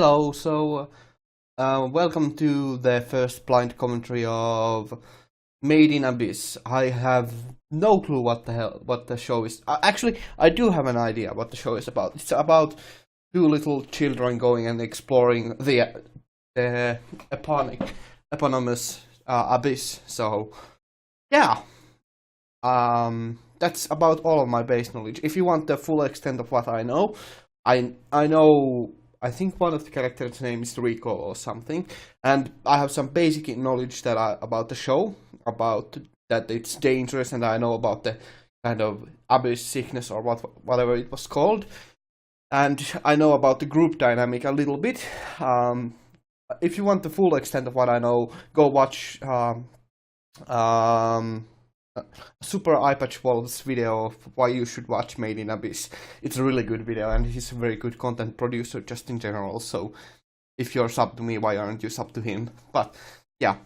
Hello, welcome to the first blind commentary of Made in Abyss. I have no clue what the show is. Actually, I do have an idea what the show is about. It's about two little children going and exploring the eponymous abyss. So, yeah, that's about all of my base knowledge. If you want the full extent of what I know, I know. I think one of the characters' name is Rico or something, and I have some basic knowledge about the show, about that it's dangerous, and I know about the kind of abyss sickness or whatever it was called, and I know about the group dynamic a little bit. If you want the full extent of what I know, go watch Super iPatch Wolf's video of why you should watch Made in Abyss. It's a really good video, and he's a very good content producer just in general, so if you're sub to me, why aren't you sub to him? But yeah,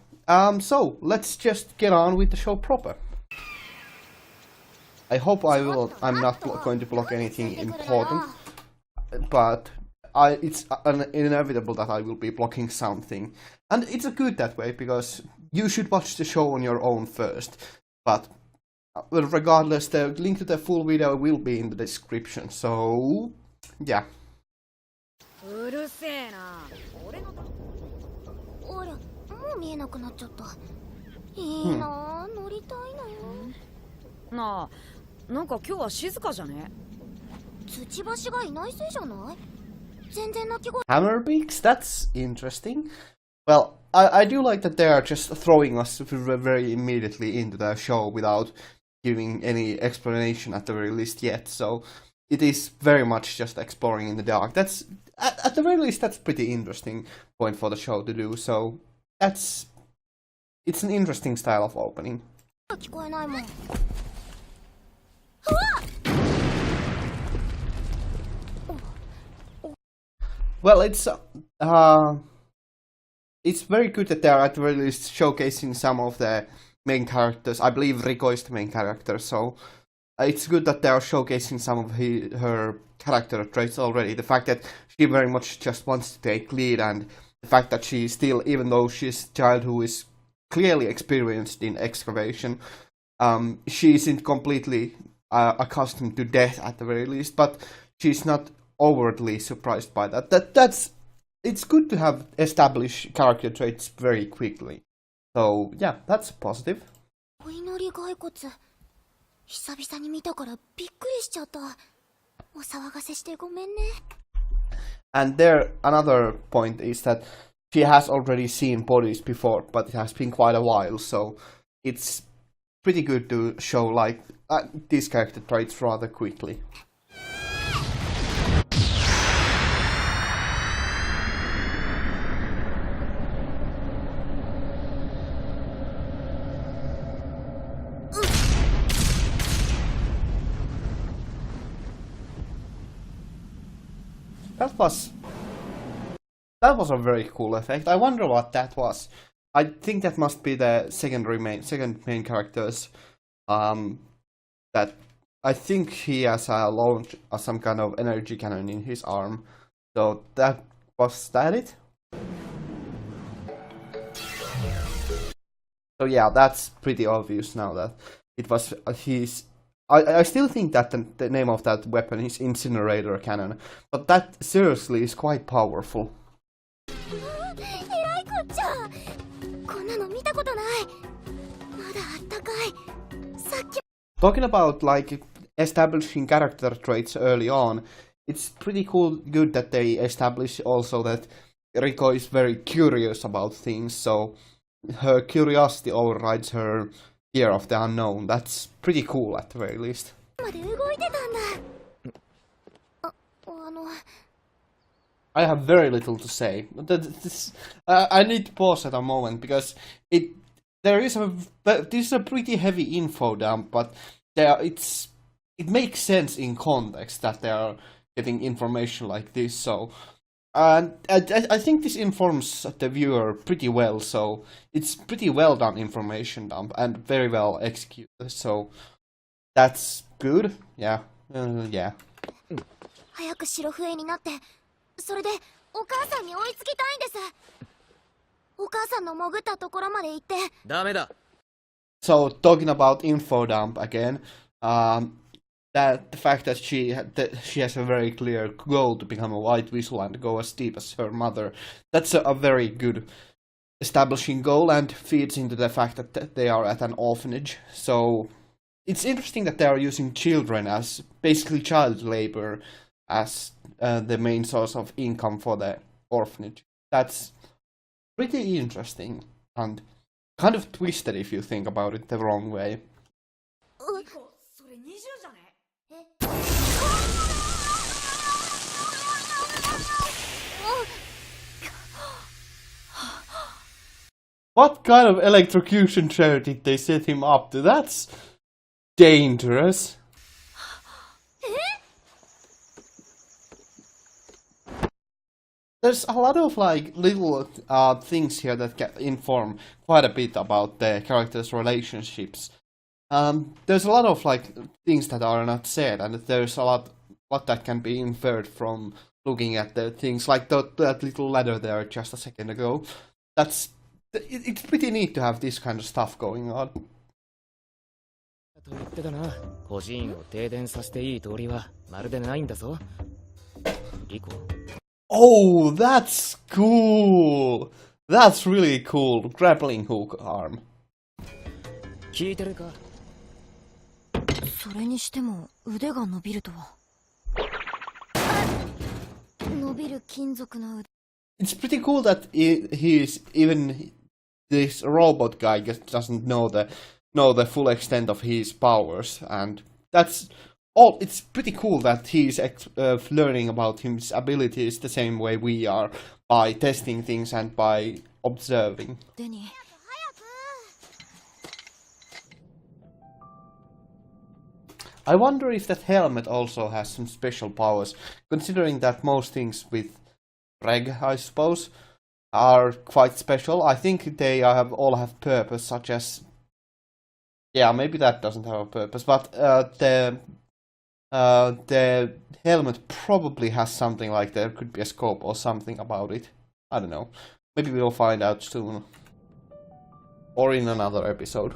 so let's just get on with the show proper. I hope I'm not going to block anything important, but it's inevitable that I will be blocking something, and it's good that way, because you should watch the show on your own first. But regardless, the link to the full video will be in the description, so yeah. Hammerbeaks? That's interesting. Well, I do like that they are just throwing us very immediately into the show without giving any explanation at the very least yet, so it is very much just exploring in the dark. That's, at the very least, that's pretty interesting point for the show to do, so it's an interesting style of opening. Well, it's very good that they are at the very least showcasing some of the main characters. I believe Rico is the main character, so it's good that they are showcasing some of her character traits already. The fact that she very much just wants to take lead, and the fact that she still, even though she's a child who is clearly experienced in excavation, she isn't completely accustomed to death at the very least, but she's not overtly surprised by that. It's good to have established character traits very quickly. So yeah, that's positive. And there, another point is that she has already seen bodies before, but it has been quite a while, so it's pretty good to show like these character traits rather quickly. That was a very cool effect. I wonder what that was. I think that must be the second main characters. That I think he has some kind of energy cannon in his arm. So was that it? So yeah, that's pretty obvious now that it was his. I still think that the name of that weapon is Incinerator Cannon, but that seriously is quite powerful. Talking about like establishing character traits early on, it's pretty good that they establish also that Rico is very curious about things, so her curiosity overrides her fear of the unknown. That's pretty cool at the very least. I have very little to say. I need to pause at a moment because this is a pretty heavy info dump, but it makes sense in context that they are getting information like this. So, and I think this informs the viewer pretty well. So it's pretty well done information dump and very well executed. So that's good. Yeah, yeah. 早く白笛になって、それでお母さんに追いつきたいんです。お母さんの潜ったところまで行って。ダメだ。 So talking about info dump again, that the fact that she has a very clear goal to become a White Whistle and go as deep as her mother, that's a very good establishing goal and feeds into the fact that they are at an orphanage. So it's interesting that they are using children as basically child labor as the main source of income for the orphanage. That's pretty interesting and kind of twisted if you think about it the wrong way. What kind of electrocution chair did they set him up to? That's dangerous. There's a lot of like little things here that can inform quite a bit about the characters' relationships. There's a lot of like things that are not said, and there's a lot that can be inferred from looking at the things like that little ladder there just a second ago. It's pretty neat to have this kind of stuff going on. と言ってたな。孤児院を停電させていい通りはまるでないんだぞ。リコ。Oh, that's cool! That's really cool. Grappling hook arm. 聞いてるか。それにしても腕が伸びるとは。伸びる金属の腕。It's pretty cool that he's even this robot guy doesn't know the full extent of his powers, and that's all. It's pretty cool that he's learning about his abilities the same way we are, by testing things and by observing. I wonder if that helmet also has some special powers, considering that most things with Reg, I suppose, are quite special. I think they all have purpose, such as... Yeah, maybe that doesn't have a purpose, but the helmet probably has something like there could be a scope or something about it. I don't know. Maybe we'll find out soon. Or in another episode.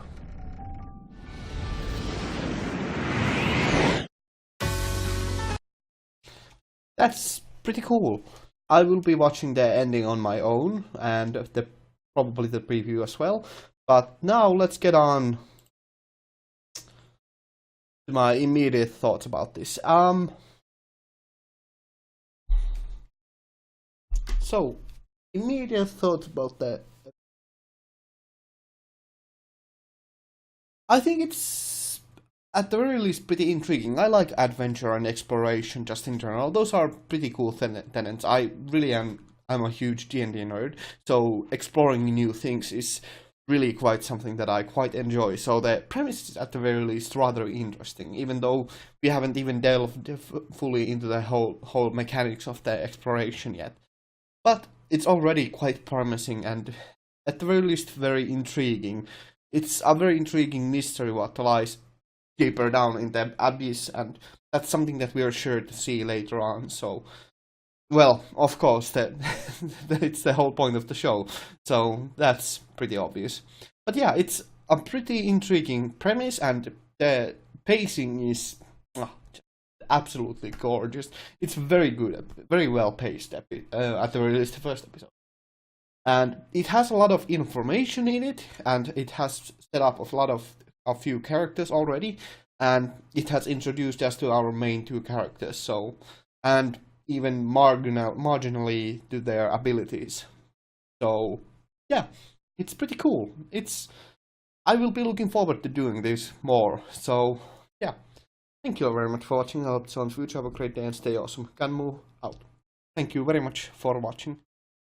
That's pretty cool. I will be watching the ending on my own, and probably the preview as well. But now let's get on to my immediate thoughts about this. So, immediate thoughts about that. I think it's, at the very least, pretty intriguing. I like adventure and exploration just in general. Those are pretty cool tenets. I really I'm a huge D&D nerd, so exploring new things is really quite something that I quite enjoy. So the premise is at the very least rather interesting, even though we haven't even delved fully into the whole mechanics of the exploration yet. But it's already quite promising and at the very least very intriguing. It's a very intriguing mystery what lies deeper down in the abyss, and that's something that we are sure to see later on. So, well, of course, that it's the whole point of the show, so that's pretty obvious. But yeah, it's a pretty intriguing premise, and the pacing is absolutely gorgeous. It's very good, very well paced at the very least the first episode. And it has a lot of information in it, and it has set up a few characters already, and it has introduced us to our main two characters, so, and even marginally to their abilities. So, yeah, it's pretty cool. I will be looking forward to doing this more, so, yeah. Thank you very much for watching. I hope to see you in the future. Have a great day and stay awesome. Ganmu out. Thank you very much for watching.